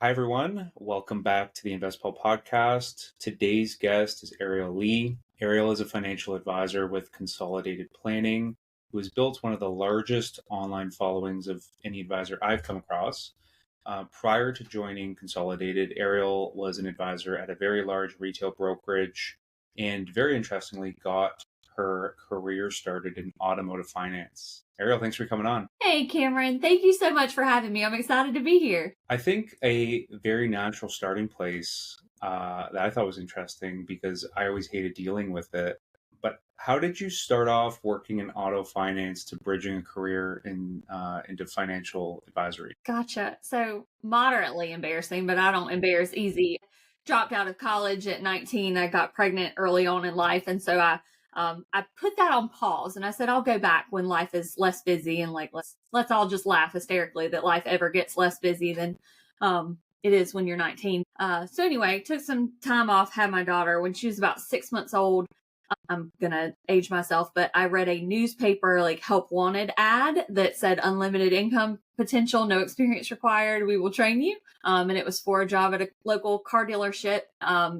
Hi, everyone. Welcome back to the InvestPal podcast. Today's guest is Ariel Lee. Ariel is a financial advisor with Consolidated Planning, who has built one of the largest online followings of any advisor I've come across. Prior to joining Consolidated, Ariel was an advisor at a very large retail brokerage and, very interestingly, got her career started in automotive finance. Ariel, thanks for coming on. Hey, Cameron. Thank you so much for having me. I'm excited to be here. I think a very natural starting place that I thought was interesting because I always hated dealing with it. But how did you start off working in auto finance to bridging a career into financial advisory? Gotcha. So moderately embarrassing, but I don't embarrass easy. Dropped out of college at 19. I got pregnant early on in life. And so I put that on pause and I said, I'll go back when life is less busy and like, let's all just laugh hysterically that life ever gets less busy than, it is when you're 19. So anyway, took some time off, had my daughter when she was about 6 months old. I'm going to age myself, but I read a newspaper like help wanted ad that said unlimited income potential, no experience required. We will train you. And it was for a job at a local car dealership.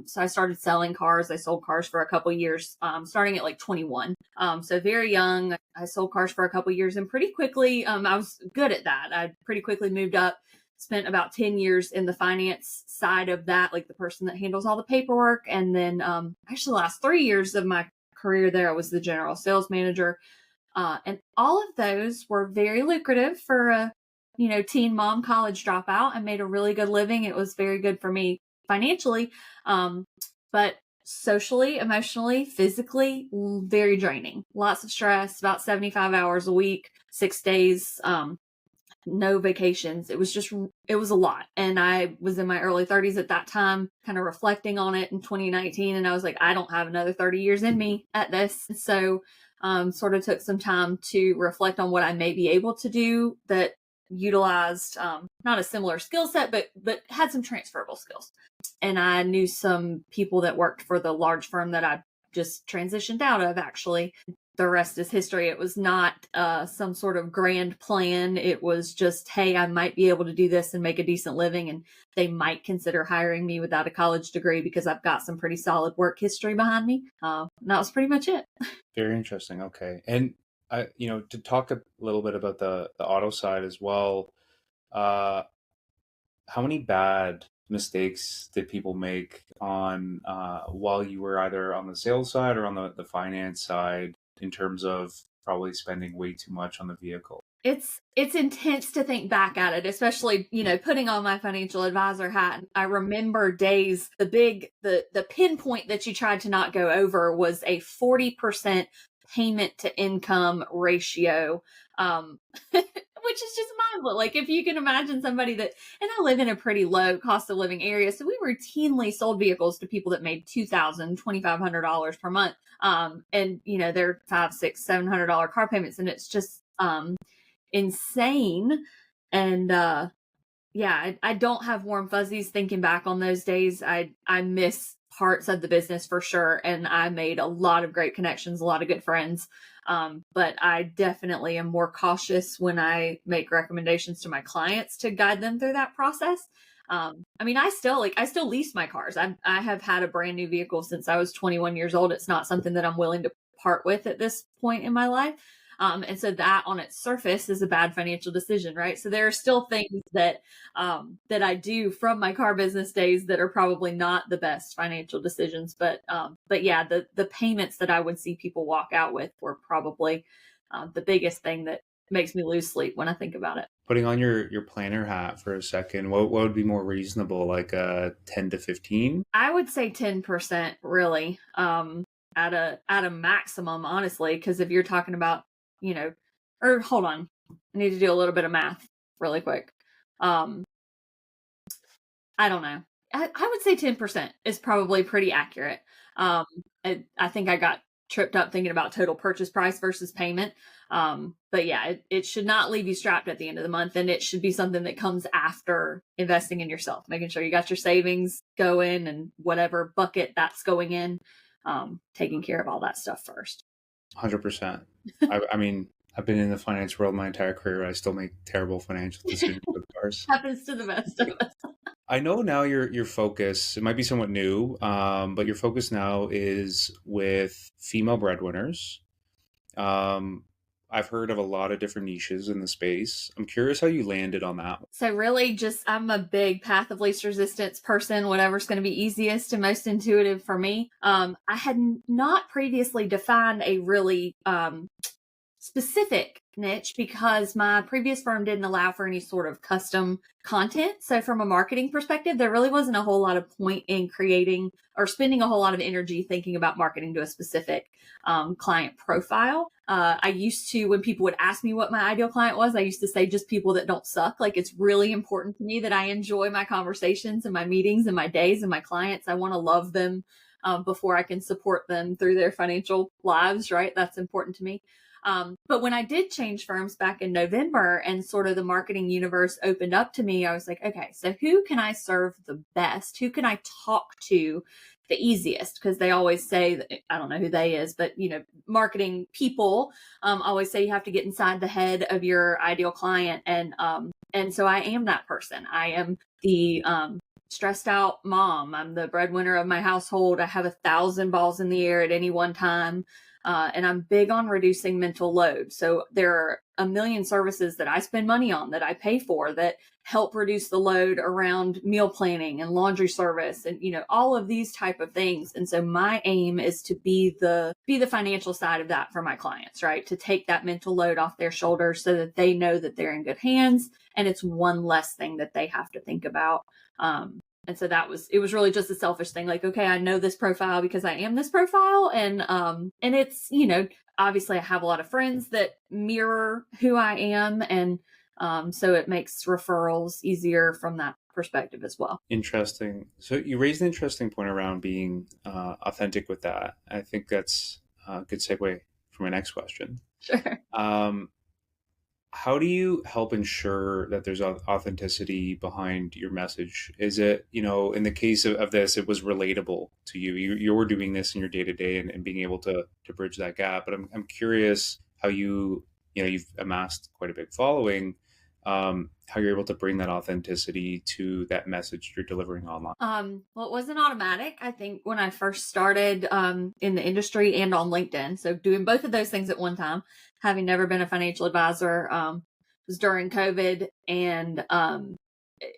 So I started selling cars. I sold cars for a couple years, starting at like 21. So very young. I sold cars for a couple years and pretty quickly, I was good at that. I pretty quickly moved up. Spent about 10 years in the finance side of that, like the person that handles all the paperwork. And then actually the last 3 years of my career there, I was the general sales manager. And all of those were very lucrative for a, teen mom college dropout. I made a really good living. It was very good for me financially, but socially, emotionally, physically, very draining. Lots of stress, about 75 hours a week, 6 days. No vacations. It was a lot. And I was in my early 30s at that time, kind of reflecting on it in 2019. And I was like, I don't have another 30 years in me at this. So, sort of took some time to reflect on what I may be able to do that utilized, not a similar skill set, but had some transferable skills. And I knew some people that worked for the large firm that I just transitioned out of, actually. The rest is history. It was not some sort of grand plan. It was just, hey, I might be able to do this and make a decent living. And they might consider hiring me without a college degree because I've got some pretty solid work history behind me. And that was pretty much it. Very interesting. Okay. And to talk a little bit about the auto side as well, how many bad mistakes did people make on while you were either on the sales side or on the finance side in terms of probably spending way too much on the vehicle? It's intense to think back at it, especially, putting on my financial advisor hat. I remember days, the pinpoint that you tried to not go over was a 40% payment to income ratio, which is just mind-blowing. Like if you can imagine somebody that, and I live in a pretty low cost of living area. So we routinely sold vehicles to people that made $2,000, $2,500 per month. And they're $500, $600, $700 car payments. And it's just, insane. And, I don't have warm fuzzies thinking back on those days. I miss parts of the business for sure. And I made a lot of great connections, a lot of good friends. But I definitely am more cautious when I make recommendations to my clients to guide them through that process. I still lease my cars. I have had a brand new vehicle since I was 21 years old. It's not something that I'm willing to part with at this point in my life. And so that on its surface is a bad financial decision, right? So there are still things that I do from my car business days that are probably not the best financial decisions. But yeah, the payments that I would see people walk out with were probably the biggest thing that makes me lose sleep when I think about it. Putting on your planner hat for a second, what would be more reasonable, like 10 to 15? I would say 10%, really, at a maximum, honestly, because if you're talking about, or hold on, I need to do a little bit of math really quick. I don't know. I would say 10% is probably pretty accurate. I think I got tripped up thinking about total purchase price versus payment. But yeah, it should not leave you strapped at the end of the month. And it should be something that comes after investing in yourself, making sure you got your savings going and whatever bucket that's going in, taking care of all that stuff first. 100%. I mean, I've been in the finance world my entire career. I still make terrible financial decisions with cars. Happens to the best of us. I know now your focus, it might be somewhat new, but your focus now is with female breadwinners. Um, I've heard of a lot of different niches in the space. I'm curious how you landed on that. So really just I'm a big path of least resistance person, whatever's going to be easiest and most intuitive for me. I had not previously defined a really specific niche because my previous firm didn't allow for any sort of custom content. So from a marketing perspective, there really wasn't a whole lot of point in creating or spending a whole lot of energy thinking about marketing to a specific client profile. I used to, when people would ask me what my ideal client was, I used to say just people that don't suck. Like it's really important to me that I enjoy my conversations and my meetings and my days and my clients. I want to love them before I can support them through their financial lives, right? That's important to me. But when I did change firms back in November and sort of the marketing universe opened up to me, I was like, okay, so who can I serve the best? Who can I talk to the easiest? Because they always say, that, I don't know who they is, but marketing people always say you have to get inside the head of your ideal client. And so I am that person. I am the stressed out mom. I'm the breadwinner of my household. I have 1,000 balls in the air at any one time. And I'm big on reducing mental load. So there are a million services that I spend money on that I pay for that help reduce the load around meal planning and laundry service and, all of these type of things. And so my aim is to be the financial side of that for my clients, right? To take that mental load off their shoulders so that they know that they're in good hands and it's one less thing that they have to think about. And so it was really just a selfish thing. Like, okay, I know this profile because I am this profile. And it's, obviously I have a lot of friends that mirror who I am. And so it makes referrals easier from that perspective as well. Interesting. So you raised an interesting point around being authentic with that. I think that's a good segue for my next question. Sure. How do you help ensure that there's authenticity behind your message? Is it, in the case of this, it was relatable to you. You're doing this in your day to day and being able to bridge that gap. But I'm curious how you've amassed quite a big following, how you're able to bring that authenticity to that message you're delivering online. Well, it wasn't automatic. I think when I first started in the industry and on LinkedIn, so doing both of those things at one time, having never been a financial advisor, was during COVID, and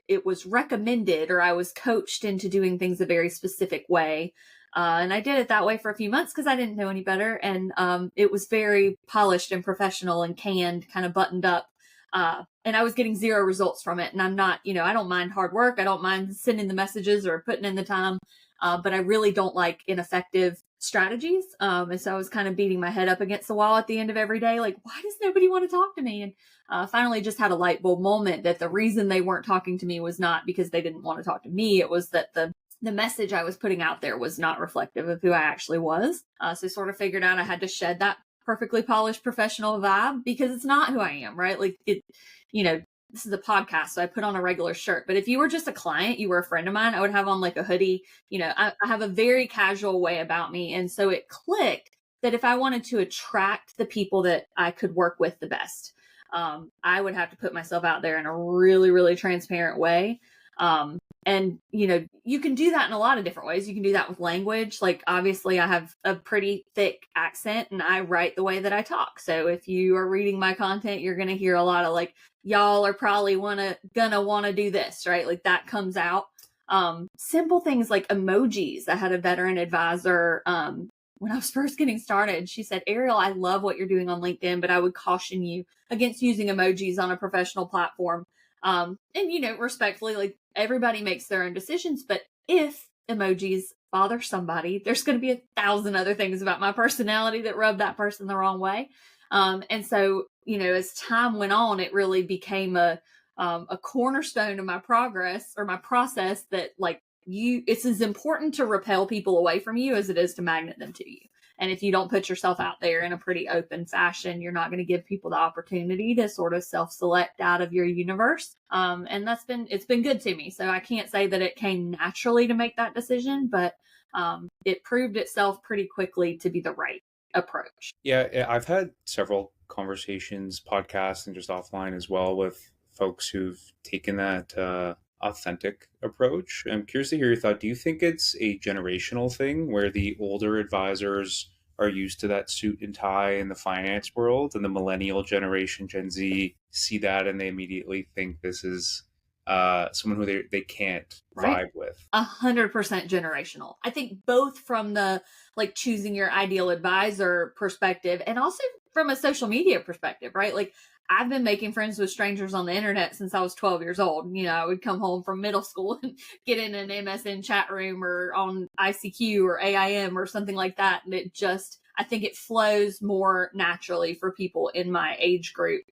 it was recommended, or I was coached into doing things a very specific way. And I did it that way for a few months because I didn't know any better. And it was very polished and professional and canned, kind of buttoned up. And I was getting zero results from it. And I'm not, I don't mind hard work. I don't mind sending the messages or putting in the time. But I really don't like ineffective strategies. And so I was kind of beating my head up against the wall at the end of every day. Like, why does nobody want to talk to me? And finally just had a light bulb moment that the reason they weren't talking to me was not because they didn't want to talk to me. It was that the message I was putting out there was not reflective of who I actually was. So sort of figured out I had to shed that perfectly polished professional vibe because it's not who I am, right? Like this is a podcast, so I put on a regular shirt. But if you were just a client, you were a friend of mine, I would have on like a hoodie. I have a very casual way about me. And so it clicked that if I wanted to attract the people that I could work with the best, I would have to put myself out there in a really, really transparent way. And, you can do that in a lot of different ways. You can do that with language. Like, obviously I have a pretty thick accent and I write the way that I talk. So if you are reading my content, you're going to hear a lot of like, y'all are probably gonna want to do this, right? Like that comes out. Simple things like emojis. I had a veteran advisor, when I was first getting started, she said, Ariel, I love what you're doing on LinkedIn, but I would caution you against using emojis on a professional platform. And respectfully, like everybody makes their own decisions, but if emojis bother somebody, there's going to be 1,000 other things about my personality that rub that person the wrong way. And so, as time went on, it really became a cornerstone of my progress or my process that it's as important to repel people away from you as it is to magnet them to you. And if you don't put yourself out there in a pretty open fashion, you're not going to give people the opportunity to sort of self-select out of your universe. And it's been good to me. So I can't say that it came naturally to make that decision, but it proved itself pretty quickly to be the right approach. Yeah, I've had several conversations, podcasts, and just offline as well with folks who've taken that authentic approach. I'm curious to hear your thought. Do you think it's a generational thing where the older advisors are used to that suit and tie in the finance world, and the millennial generation, Gen Z, see that and they immediately think this is someone who they can't Right. vibe with? 100% generational. I think both from the like choosing your ideal advisor perspective and also from a social media perspective, right? Like I've been making friends with strangers on the internet since I was 12 years old. I would come home from middle school and get in an MSN chat room or on ICQ or AIM or something like that. And I think it flows more naturally for people in my age group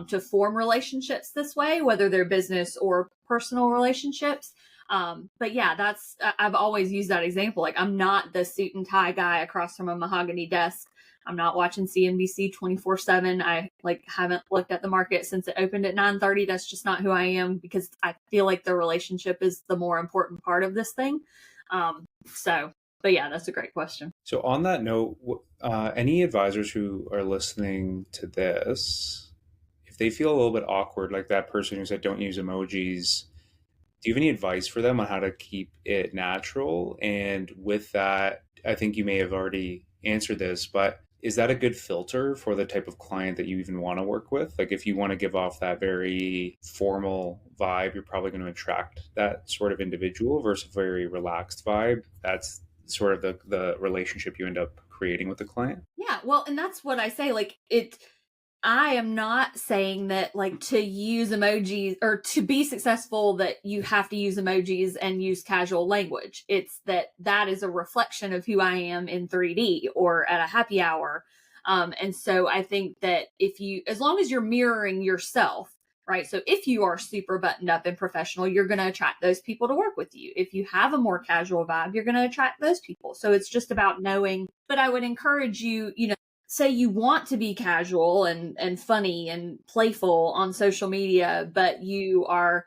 to form relationships this way, whether they're business or personal relationships. But yeah, I've always used that example. Like I'm not the suit and tie guy across from a mahogany desk. I'm not watching CNBC 24/7. I haven't looked at the market since it opened at 9:30. That's just not who I am because I feel like the relationship is the more important part of this thing. But yeah, that's a great question. So on that note, any advisors who are listening to this, if they feel a little bit awkward, like that person who said don't use emojis, do you have any advice for them on how to keep it natural? And with that, I think you may have already answered this, but is that a good filter for the type of client that you even want to work with? Like if you want to give off that very formal vibe, you're probably going to attract that sort of individual versus a very relaxed vibe. That's sort of the relationship you end up creating with the client. Yeah, well, and that's what I say. I am not saying that to use emojis or to be successful that you have to use emojis and use casual language. It's that is a reflection of who I am in 3D or at a happy hour. And so I think that as long as you're mirroring yourself, right? So if you are super buttoned up and professional, you're going to attract those people to work with you. If you have a more casual vibe, you're going to attract those people. So it's just about knowing, but I would encourage you, say you want to be casual and funny and playful on social media, but you are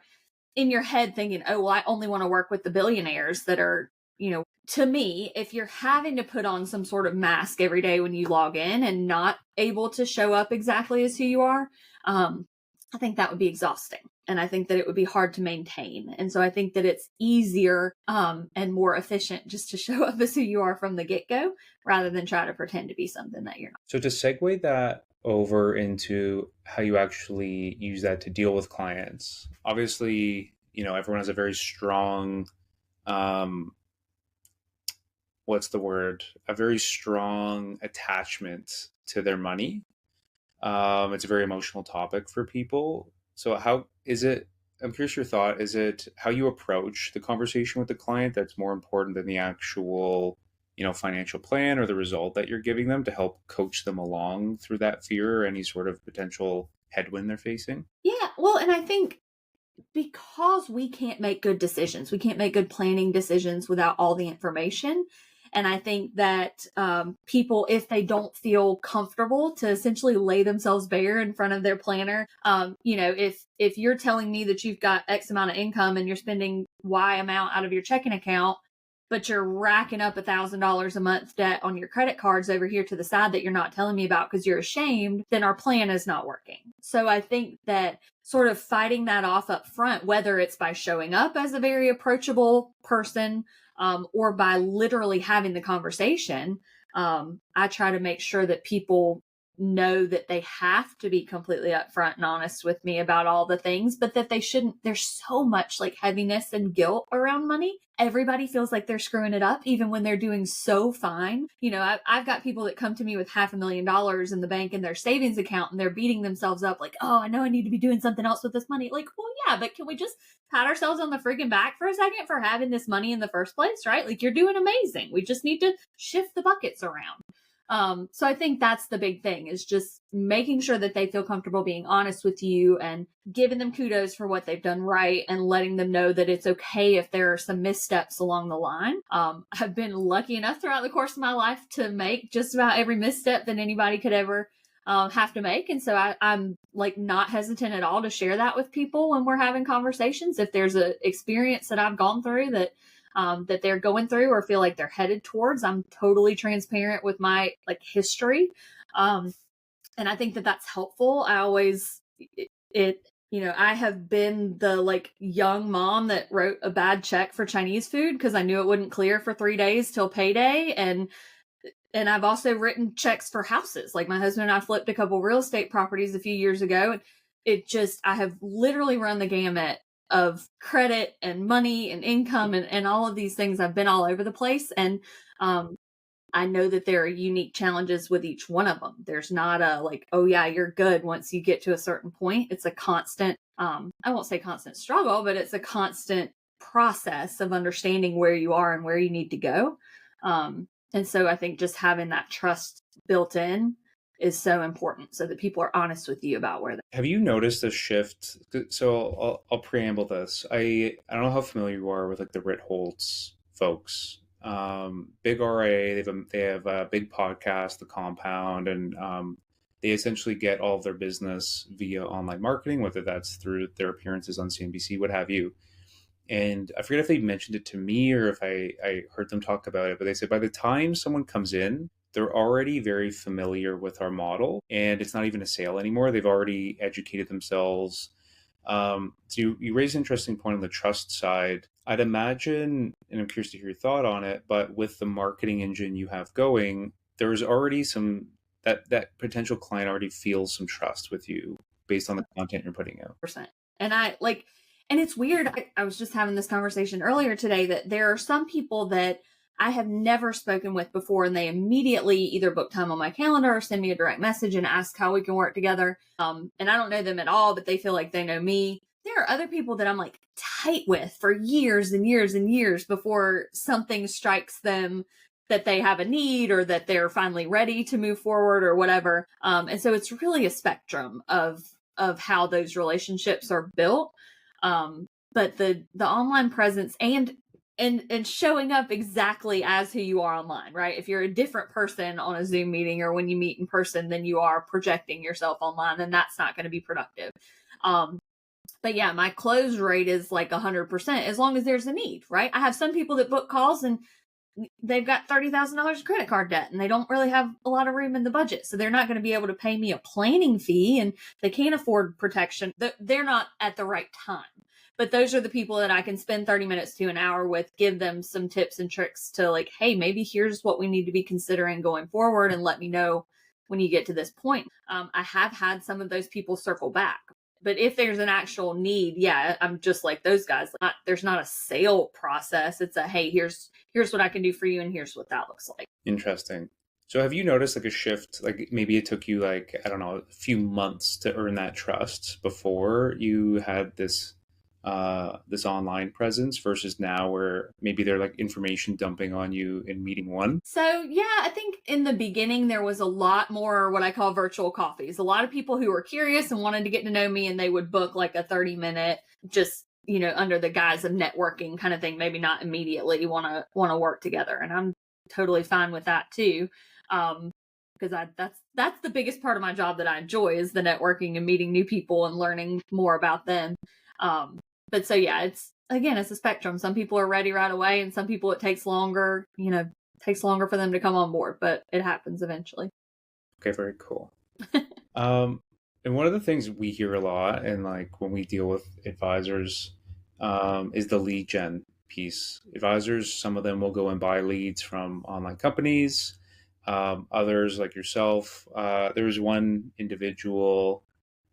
in your head thinking, oh, well, I only want to work with the billionaires that are, to me, if you're having to put on some sort of mask every day when you log in and not able to show up exactly as who you are, I think that would be exhausting. And I think that it would be hard to maintain. And so I think that it's easier and more efficient just to show up as who you are from the get-go rather than try to pretend to be something that you're not. So to segue that over into how you actually use that to deal with clients, obviously, everyone has a very strong, what's the word? A very strong attachment to their money. It's a very emotional topic for people. So how is it, I'm curious your thought, is it how you approach the conversation with the client that's more important than the actual, financial plan or the result that you're giving them to help coach them along through that fear or any sort of potential headwind they're facing? Yeah, well, and I think because we can't make good decisions, we can't make good planning decisions without all the information. And I think that people, if they don't feel comfortable to essentially lay themselves bare in front of their planner, if you're telling me that you've got X amount of income and you're spending Y amount out of your checking account, but you're racking up $1,000 a month debt on your credit cards over here to the side that you're not telling me about because you're ashamed, then our plan is not working. So I think that sort of fighting that off up front, whether it's by showing up as a very approachable person or by literally having the conversation, I try to make sure that people know that they have to be completely upfront and honest with me about all the things, but that they shouldn't. There's so much heaviness and guilt around money. Everybody feels like they're screwing it up, even when they're doing so fine. I've got people that come to me with $500,000 in the bank in their savings account and they're beating themselves up oh, I know I need to be doing something else with this money. Well, yeah, but can we just pat ourselves on the freaking back for a second for having this money in the first place, right? You're doing amazing. We just need to shift the buckets around. So I think that's the big thing, is just making sure that they feel comfortable being honest with you and giving them kudos for what they've done right and letting them know that it's okay if there are some missteps along the line. I've been lucky enough throughout the course of my life to make just about every misstep that anybody could ever have to make. And so I'm not hesitant at all to share that with people when we're having conversations. If there's an experience that I've gone through that that they're going through or feel like they're headed towards. I'm totally transparent with my like history. And I think that that's helpful. I always, I have been the like young mom that wrote a bad check for Chinese food because I knew it wouldn't clear for 3 days till payday. And I've also written checks for houses. Like my husband and I flipped a couple real estate properties a few years ago. And I have literally run the gamut of credit and money and income and all of these things. I've been all over the place. And I know that there are unique challenges with each one of them. There's not a like, oh yeah, you're good once you get to a certain point. It's a constant, I won't say constant struggle, but it's a constant process of understanding where you are and where you need to go. And so I think just having that trust built in is so important so that people are honest with you about where Have you noticed a shift? So I'll preamble this. I don't know how familiar you are with like the Ritholtz folks. Big RA, they have a big podcast, The Compound, and they essentially get all of their business via online marketing, whether that's through their appearances on CNBC, what have you. And I forget if they mentioned it to me or if I heard them talk about it, but they said by the time someone comes in, they're already very familiar with our model and it's not even a sale anymore. They've already educated themselves. So you raise an interesting point on the trust side. I'd imagine, and I'm curious to hear your thought on it, but with the marketing engine you have going, there's already some, that potential client already feels some trust with you based on the content you're putting out. And and it's weird. I was just having this conversation earlier today that there are some people that I have never spoken with before, and they immediately either book time on my calendar or send me a direct message and ask how we can work together. And I don't know them at all, but they feel like they know me. There are other people that I'm like tight with for years and years and years before something strikes them that they have a need or that they're finally ready to move forward or whatever. And so it's really a spectrum of how those relationships are built. But the online presence and showing up exactly as who you are online, right? If you're a different person on a Zoom meeting or when you meet in person than you are projecting yourself online, then that's not going to be productive. But yeah, my close rate is like 100% as long as there's a need, right? I have some people that book calls and they've got $30,000 credit card debt and they don't really have a lot of room in the budget. So they're not going to be able to pay me a planning fee and they can't afford protection. They're not at the right time. But those are the people that I can spend 30 minutes to an hour with, give them some tips and tricks to like, hey, maybe here's what we need to be considering going forward and let me know when you get to this point. I have had some of those people circle back. But if there's an actual need, yeah, I'm just like those guys. There's not a sale process. It's a, hey, here's what I can do for you and here's what that looks like. Interesting. So have you noticed like a shift, like maybe it took you like, I don't know, a few months to earn that trust before you had this online presence versus now where maybe they're like information dumping on you in meeting one? So yeah, I think in the beginning there was a lot more what I call virtual coffees. A lot of people who were curious and wanted to get to know me and they would book like a 30-minute just, under the guise of networking kind of thing, maybe not immediately want to work together. And I'm totally fine with that too. Because that's the biggest part of my job that I enjoy is the networking and meeting new people and learning more about them. But so yeah, it's a spectrum. Some people are ready right away and some people it takes longer, for them to come on board, but it happens eventually. Okay, very cool. And one of the things we hear a lot and like when we deal with advisors is the lead gen piece. Advisors, some of them will go and buy leads from online companies. Others like yourself, there was one individual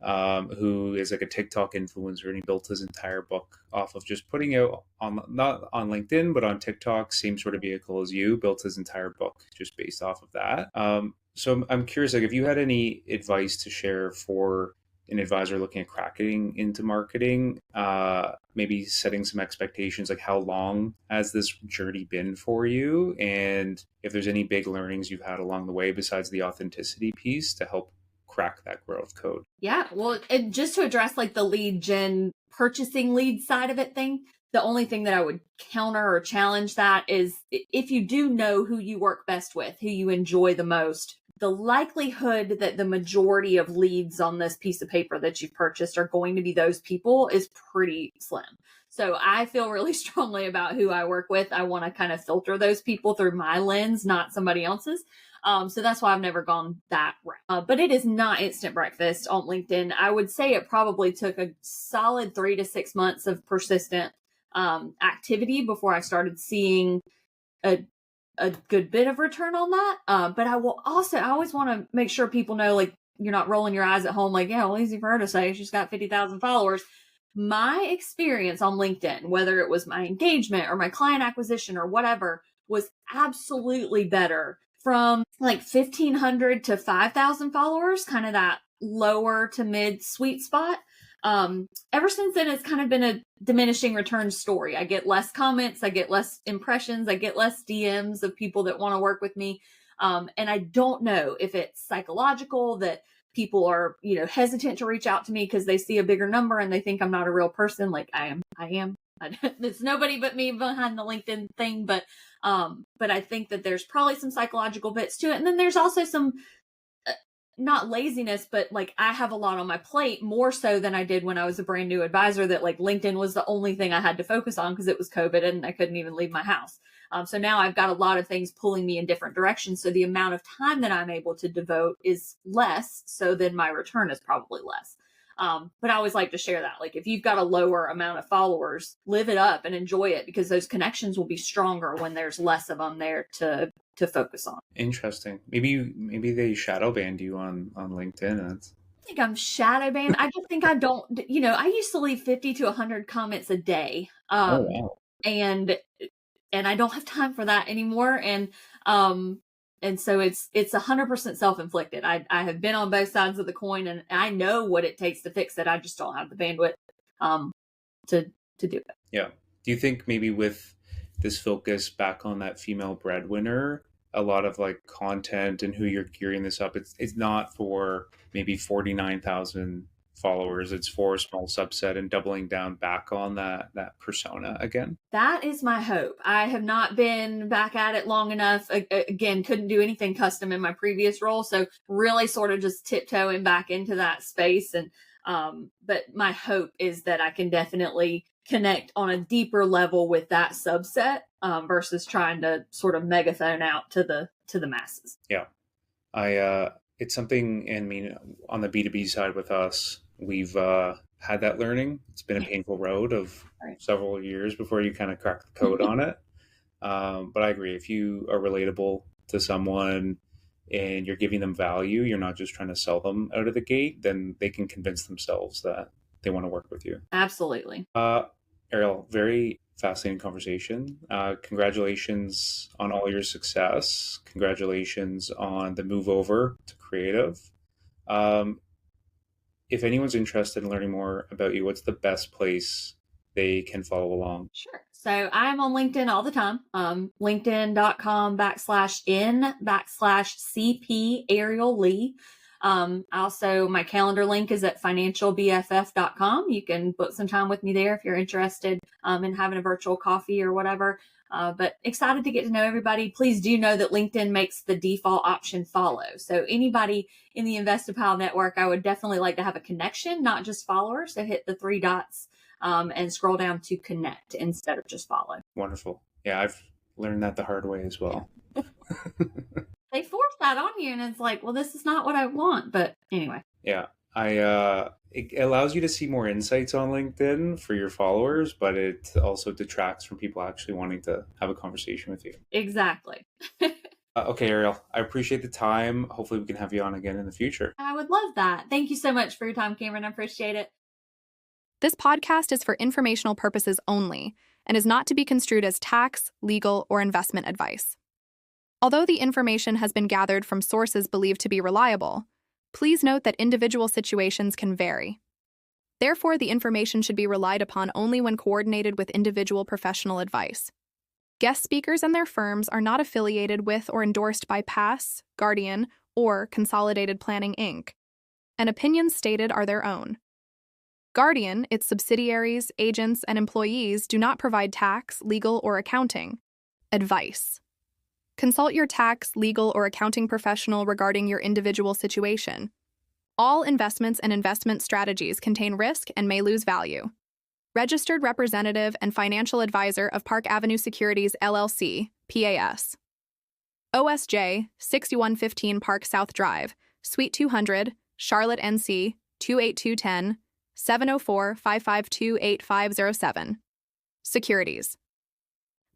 who is like a TikTok influencer, and he built his entire book off of just putting out not on LinkedIn, but on TikTok, same sort of vehicle as you, built his entire book just based off of that. So I'm curious, like if you had any advice to share for an advisor looking at cracking into marketing, maybe setting some expectations, like how long has this journey been for you? And if there's any big learnings you've had along the way besides the authenticity piece to help crack that growth code. Yeah. Well, just to address like the lead gen purchasing lead side of it thing, the only thing that I would counter or challenge that is if you do know who you work best with, who you enjoy the most, the likelihood that the majority of leads on this piece of paper that you've purchased are going to be those people is pretty slim. So I feel really strongly about who I work with. I want to kind of filter those people through my lens, not somebody else's. So that's why I've never gone that route. But it is not instant breakfast on LinkedIn. I would say it probably took a solid 3 to 6 months of persistent activity before I started seeing a good bit of return on that. But I always want to make sure people know, like, you're not rolling your eyes at home like, yeah, well, easy for her to say she's got 50,000 followers. My experience on LinkedIn, whether it was my engagement or my client acquisition or whatever, was absolutely better from like 1,500 to 5,000 followers, kind of that lower to mid sweet spot. Ever since then, it's kind of been a diminishing return story. I get less comments, I get less impressions, I get less DMs of people that want to work with me. And I don't know if it's psychological that people are, hesitant to reach out to me because they see a bigger number and they think I'm not a real person. Like I am. There's nobody but me behind the LinkedIn thing. But I think that there's probably some psychological bits to it. And then there's also some, not laziness, but like I have a lot on my plate, more so than I did when I was a brand new advisor, that like LinkedIn was the only thing I had to focus on because it was COVID and I couldn't even leave my house. So now I've got a lot of things pulling me in different directions. So the amount of time that I'm able to devote is less. So then my return is probably less. But I always like to share that. Like if you've got a lower amount of followers, live it up and enjoy it, because those connections will be stronger when there's less of them there to focus on. Interesting. Maybe they shadow banned you on LinkedIn. I think I'm shadow banned. I just think I don't, I used to leave 50 to 100 comments a day. Oh, wow. And I don't have time for that anymore. And so it's 100% self-inflicted. I have been on both sides of the coin, and I know what it takes to fix it. I just don't have the bandwidth to do it. Yeah. Do you think maybe with this focus back on that female breadwinner, a lot of like content and who you're gearing this up, it's not for maybe 49,000 followers, it's for a small subset, and doubling down back on that persona again? That is my hope. I have not been back at it long enough. Again, couldn't do anything custom in my previous role, so really sort of just tiptoeing back into that space. And but my hope is that I can definitely connect on a deeper level with that subset versus trying to sort of megaphone out to the masses. Yeah. It's something, I mean, on the B2B side with us, we've had that learning. It's been a painful road of several years before you kind of crack the code on it. But I agree. If you are relatable to someone and you're giving them value, you're not just trying to sell them out of the gate, then they can convince themselves that they want to work with you. Absolutely. Ariel, very fascinating conversation. Congratulations on all your success. Congratulations on the move over to creative. If anyone's interested in learning more about you, what's the best place they can follow along? Sure. So I'm on LinkedIn all the time. LinkedIn.com/CP Ariel Lee. Also, my calendar link is at financialbff.com. You can book some time with me there if you're interested in having a virtual coffee or whatever. But excited to get to know everybody. Please do know that LinkedIn makes the default option follow. So anybody in the InvestAPal network, I would definitely like to have a connection, not just followers. So hit the 3 dots and scroll down to connect instead of just follow. Wonderful. Yeah, I've learned that the hard way as well. They force that on you, and it's like, well, this is not what I want. But anyway. Yeah. It allows you to see more insights on LinkedIn for your followers, but it also detracts from people actually wanting to have a conversation with you. Exactly. Okay, Ariel, I appreciate the time. Hopefully we can have you on again in the future. I would love that. Thank you so much for your time, Cameron. I appreciate it. This podcast is for informational purposes only and is not to be construed as tax, legal, or investment advice. Although the information has been gathered from sources believed to be reliable, please note that individual situations can vary. Therefore, the information should be relied upon only when coordinated with individual professional advice. Guest speakers and their firms are not affiliated with or endorsed by PASS, Guardian, or Consolidated Planning, Inc., and opinions stated are their own. Guardian, its subsidiaries, agents, and employees do not provide tax, legal, or accounting advice. Consult your tax, legal, or accounting professional regarding your individual situation. All investments and investment strategies contain risk and may lose value. Registered representative and financial advisor of Park Avenue Securities, LLC, PAS. OSJ 6115 Park South Drive, Suite 200, Charlotte, NC 28210, 704-552-8507. Securities.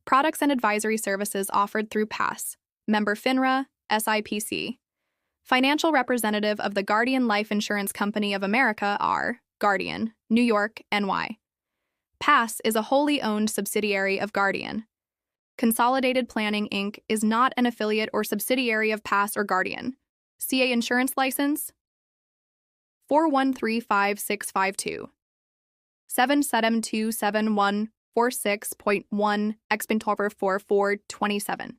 Products and advisory services offered through PAS. Member FINRA, SIPC. Financial representative of the Guardian Life Insurance Company of America are Guardian, New York, NY. PAS is a wholly owned subsidiary of Guardian. Consolidated Planning, Inc. is not an affiliate or subsidiary of PAS or Guardian. CA Insurance License 4135652. 7727146.1 Expintover 4427.